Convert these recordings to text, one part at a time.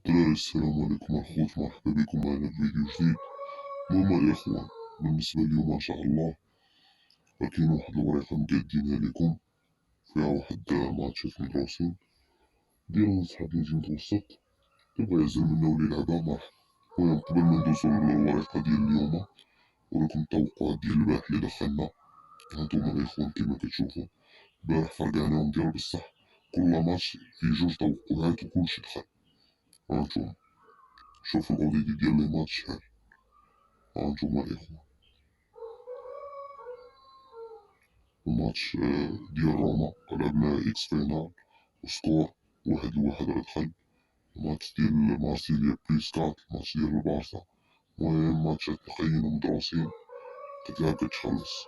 دراري السلام عليكم الخوت، مرحبا بكم معنا في فيديو جديد. المهم الإخوان، بالنسبة اليوم إن شاء الله كاين واحد الوريقة مقادينها لكم فيها واحد ماتشات مدروسين ديال صحاب نادي المتوسط اللي بغا يعزل منا ولا يلعبها مرحبا. المهم قبل ما ندوزو للوريقة ديال اليوم ولكم التوقعات ديال البارح اللي دخلنا. هانتوما الإخوان كيما كتشوفو البارح فرقعناهم ديال بصح، كل ماتش فيه جوج توقعات وكلشي دخل. هانتوما شوفو الأوديو ديال لي ماتش شحال. هانتوما الإخوان الماتش ديال روما لعبنا إكس فينال وسكور 1-1 راه دخل. الماتش ديال مارسيليا بليس 4، الماتش ديال البارسا. المهم ماتشات نقيين ومدروسين كتلعب كتخلص.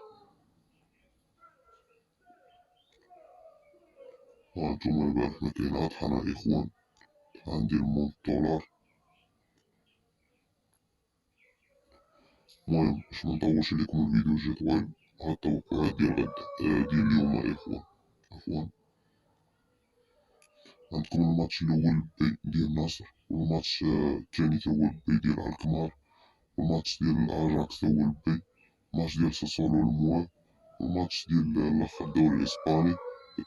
هانتوما البارح مكاين عاد طحنا إخوان، طحن ديال مونت دولار. المهم باش منطولش عليكم الفيديو جا طويل، هاد التوقعات ديال غدا ديال اليوم إخوان. عفوا، عندكم الماتش الأول بي ديال النصر، والماتش الثاني تا هو بي ديال الكمار، والماتش ديال الأجاكس تا هو بي، الماتش ديال ساسولو الموا، والماتش ديال الآخر الدوري الإسباني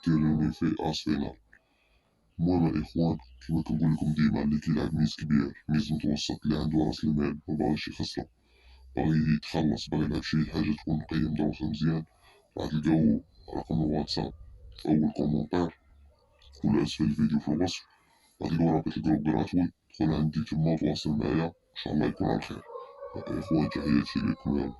تيريني في أس فينال. المهم الإخوان كيما كنقولكم ديما، اللي كيلعب ميز كبير ميز متوسط اللي عندو راس المال مباغيش يخسرو، باغي يتخلص، باغي يلعب شي حاجة تكون نقية مدروسة مزيان، راه تلقاو رقم الواتساب في أول كومونتير ولا أسفل الفيديو في الوصف، غتلقاو رابط الجروب غراتوي، دخل عندي تما وتواصل معايا، إن شاء الله يكون على خير. إخوان تحياتي ليكم.